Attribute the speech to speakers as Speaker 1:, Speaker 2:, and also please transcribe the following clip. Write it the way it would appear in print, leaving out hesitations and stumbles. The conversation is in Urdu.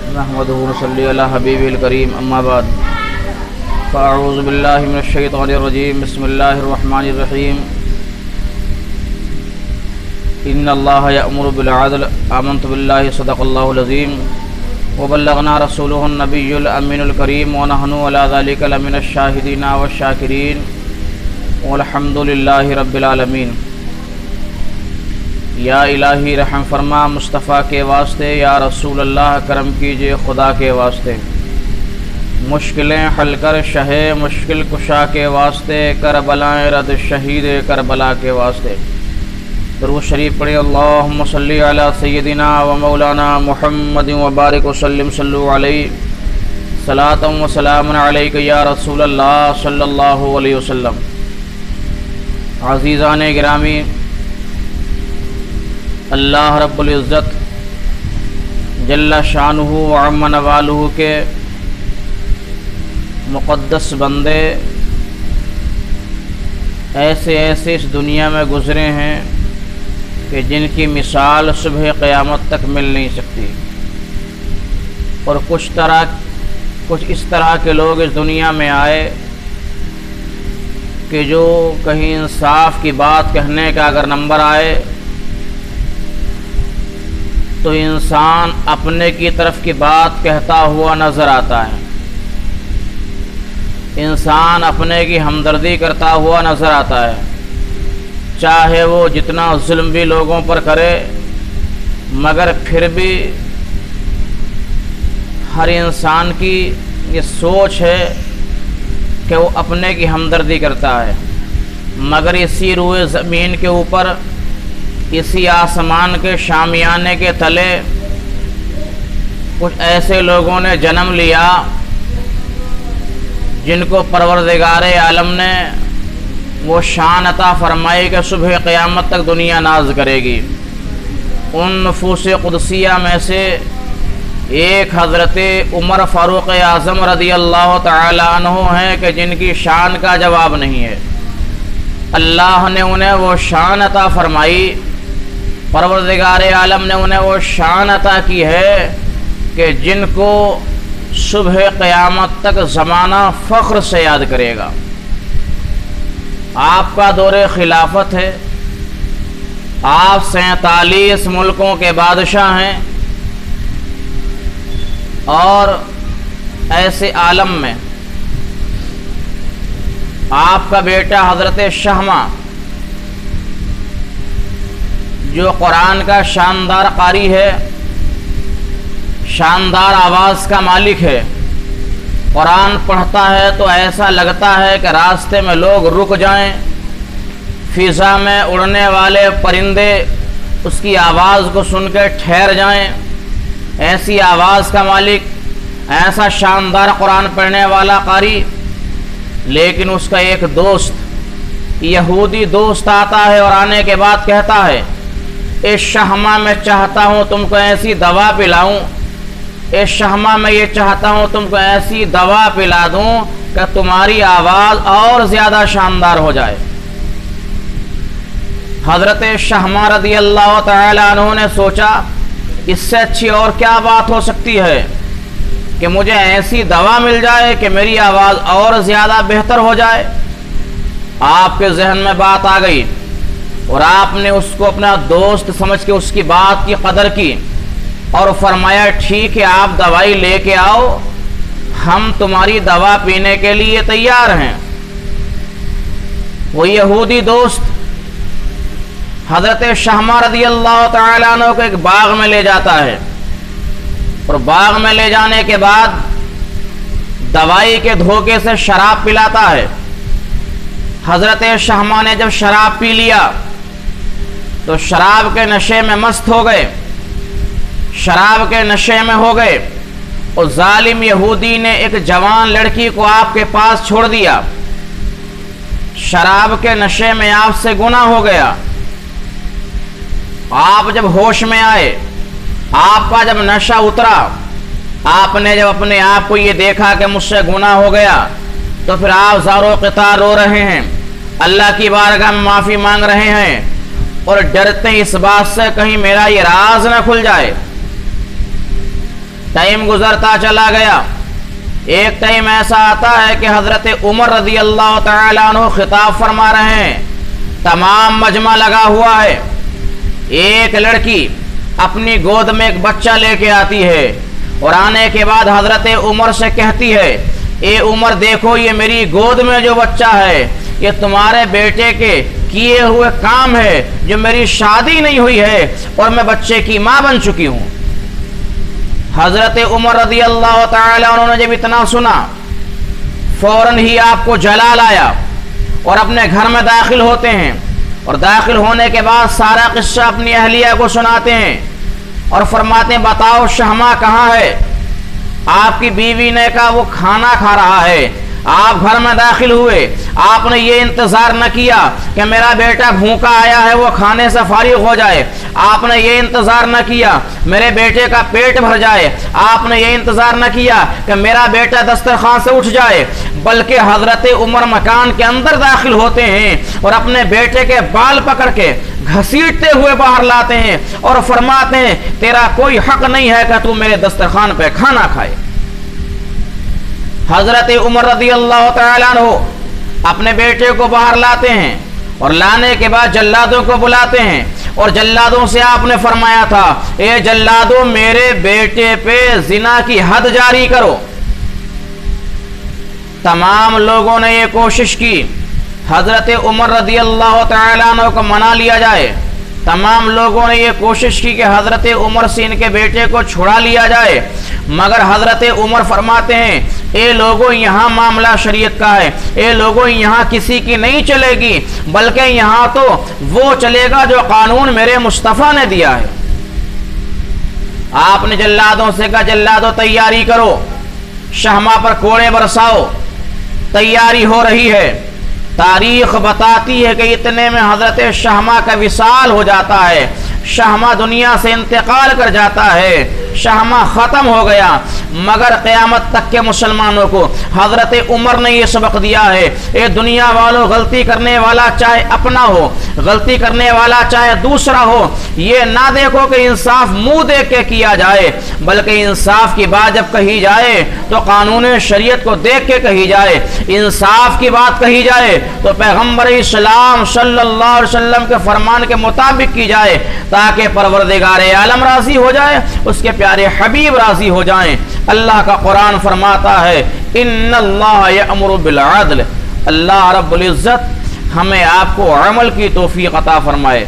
Speaker 1: نحمده ونصلي على حبيبه الكريم اما بعد فاعوذ بالله من الشيطان الرجيم بسم الله الرحمن الرحيم ان الله يأمر بالعدل آمنت بالله صدق الله العظيم وبلغنا رسوله النبي الأمين الكريم ونحن على ذلك لمن الشاهدين والشاكرين والحمد لله رب العالمین۔ یا الہی رحم فرما مصطفیٰ کے واسطے، یا رسول اللہ کرم کیجئے خدا کے واسطے، مشکلیں حل کر شہ مشکل کشا کے واسطے، کربلائیں رد شہید کربلا کے واسطے۔ درود شریف پڑھیں۔ اللہم صلی علی سیدنا و مولانا محمد وبارک وسلم، صلو علیہ صلاۃ و سلام علیک یا رسول اللہ صلی اللہ علیہ وسلم۔ عزیزان گرامی، اللہ رب العزت جل شانہ و عم نوالہ کے مقدس بندے ایسے اس دنیا میں گزرے ہیں کہ جن کی مثال صبح قیامت تک مل نہیں سکتی، اور کچھ اس طرح کے لوگ اس دنیا میں آئے کہ جو کہیں انصاف کی بات کہنے کا اگر نمبر آئے تو انسان اپنے کی طرف کی بات کہتا ہوا نظر آتا ہے، انسان اپنے کی ہمدردی کرتا ہوا نظر آتا ہے، چاہے وہ جتنا ظلم بھی لوگوں پر کرے، مگر پھر بھی ہر انسان کی یہ سوچ ہے کہ وہ اپنے کی ہمدردی کرتا ہے، مگر اسی روئے زمین کے اوپر، اسی آسمان کے شامیانے کے تلے کچھ ایسے لوگوں نے جنم لیا جن کو پروردگار عالم نے وہ شان عطا فرمائی کہ صبح قیامت تک دنیا ناز کرے گی۔ ان نفوس قدسیہ میں سے ایک حضرت عمر فاروق اعظم رضی اللہ تعالی عنہ ہیں کہ جن کی شان کا جواب نہیں ہے۔ اللہ نے انہیں وہ شان عطا فرمائی، پروردگار عالم نے انہیں وہ شان عطا کی ہے کہ جن کو صبح قیامت تک زمانہ فخر سے یاد کرے گا۔ آپ کا دور خلافت ہے، آپ 47 ملکوں کے بادشاہ ہیں، اور ایسے عالم میں آپ کا بیٹا حضرت شہمہ جو قرآن کا شاندار قاری ہے، شاندار آواز کا مالک ہے، قرآن پڑھتا ہے تو ایسا لگتا ہے کہ راستے میں لوگ رک جائیں، فضا میں اڑنے والے پرندے اس کی آواز کو سن کے ٹھہر جائیں، ایسی آواز کا مالک، ایسا شاندار قرآن پڑھنے والا قاری۔ لیکن اس کا ایک دوست، یہودی دوست آتا ہے اور آنے کے بعد کہتا ہے، اے شہمہ میں چاہتا ہوں تم کو ایسی دوا پلاؤں، اے شہمہ میں یہ چاہتا ہوں تم کو ایسی دوا پلا دوں کہ تمہاری آواز اور زیادہ شاندار ہو جائے۔ حضرت شہمہ رضی اللہ تعالی عنہ نے سوچا اس سے اچھی اور کیا بات ہو سکتی ہے کہ مجھے ایسی دوا مل جائے کہ میری آواز اور زیادہ بہتر ہو جائے۔ آپ کے ذہن میں بات آ گئی اور آپ نے اس کو اپنا دوست سمجھ کے اس کی بات کی قدر کی اور فرمایا، ٹھیک ہے آپ دوائی لے کے آؤ، ہم تمہاری دوا پینے کے لیے تیار ہیں۔ وہ یہودی دوست حضرت شہمہ رضی اللہ تعالی عنہ کو ایک باغ میں لے جاتا ہے، اور باغ میں لے جانے کے بعد دوائی کے دھوکے سے شراب پلاتا ہے۔ حضرت شہمہ نے جب شراب پی لیا تو شراب کے نشے میں مست ہو گئے، شراب کے نشے میں ہو گئے، اور ظالم یہودی نے ایک جوان لڑکی کو آپ کے پاس چھوڑ دیا۔ شراب کے نشے میں آپ سے گناہ ہو گیا۔ آپ جب ہوش میں آئے، آپ کا جب نشہ اترا، آپ نے جب اپنے آپ کو یہ دیکھا کہ مجھ سے گناہ ہو گیا، تو پھر آپ زار و قطار رو رہے ہیں، اللہ کی بارگاہ میں معافی مانگ رہے ہیں، اور ڈرتے اس بات سے کہیں میرا یہ راز نہ کھل جائے۔ ٹائم گزرتا چلا گیا. ایک ٹائم ایسا آتا ہے کہ حضرت عمر رضی اللہ تعالیٰ عنہ خطاب فرما رہے ہیں, تمام مجمع لگا ہوا ہے. ایک لڑکی اپنی گود میں ایک بچہ لے کے آتی ہے اور آنے کے بعد حضرت عمر سے کہتی ہے, اے عمر دیکھو یہ میری گود میں جو بچہ ہے یہ تمہارے بیٹے کے کیے ہوئے کام ہے, جو میری شادی نہیں ہوئی ہے اور میں بچے کی ماں بن چکی ہوں. حضرت عمر رضی اللہ تعالی عنہ نے جب اتنا سنا فوراً ہی آپ کو جلال آیا اور اپنے گھر میں داخل ہوتے ہیں, اور داخل ہونے کے بعد سارا قصہ اپنی اہلیہ کو سناتے ہیں اور فرماتے ہیں بتاؤ شہمہ کہاں ہے؟ آپ کی بیوی نے کہا وہ کھانا کھا رہا ہے. آپ گھر میں داخل ہوئے, آپ نے یہ انتظار نہ کیا کہ میرا بیٹا بھوکا آیا ہے وہ کھانے سے فارغ ہو جائے, آپ نے یہ انتظار نہ کیا میرے بیٹے کا پیٹ بھر جائے, آپ نے یہ انتظار نہ کیا کہ میرا بیٹا دسترخوان سے اٹھ جائے, بلکہ حضرت عمر مکان کے اندر داخل ہوتے ہیں اور اپنے بیٹے کے بال پکڑ کے گھسیٹتے ہوئے باہر لاتے ہیں اور فرماتے ہیں تیرا کوئی حق نہیں ہے کہ تو میرے دسترخوان پہ کھانا کھائے. حضرت عمر رضی اللہ تعالیٰ عنہ اپنے بیٹے کو باہر لاتے ہیں اور لانے کے بعد جلادوں کو بلاتے ہیں اور جلادوں سے آپ نے فرمایا تھا, اے جلادوں میرے بیٹے پہ زنا کی حد جاری کرو. تمام لوگوں نے یہ کوشش کی حضرت عمر رضی اللہ تعالیٰ عنہ کو منا لیا جائے. تمام لوگوں نے یہ کوشش کی کہ حضرت عمر سے ان کے بیٹے کو چھڑا لیا جائے, مگر حضرت عمر فرماتے ہیں اے لوگوں یہاں معاملہ شریعت کا ہے, اے لوگوں یہاں کسی کی نہیں چلے گی بلکہ یہاں تو وہ چلے گا جو قانون میرے مصطفیٰ نے دیا ہے. آپ نے جلادوں سے کہا جلادوں تیاری کرو, شہمہ پر کوڑے برساؤ. تیاری ہو رہی ہے. تاریخ بتاتی ہے کہ اتنے میں حضرت شہمہ کا وصال ہو جاتا ہے, شہمہ دنیا سے انتقال کر جاتا ہے, شہمہ ختم ہو گیا. مگر قیامت تک کے مسلمانوں کو حضرت عمر نے یہ سبق دیا ہے, اے دنیا والوں غلطی کرنے والا چاہے اپنا ہو, غلطی کرنے والا چاہے دوسرا ہو, یہ نہ دیکھو کہ انصاف منہ دیکھ کے کیا جائے, بلکہ انصاف کی بات جب کہی جائے تو قانون شریعت کو دیکھ کے کہی جائے. انصاف کی بات کہی جائے تو پیغمبر اسلام صلی اللہ علیہ وسلم کے فرمان کے مطابق کی جائے تاکہ پروردگار عالم راضی ہو جائے, اس کے پیارے حبیب راضی ہو جائیں. اللہ کا قرآن فرماتا ہے ان اللہ یأمر بالعدل, اللہ رب العزت ہمیں آپ کو عمل کی توفیق عطا فرمائے.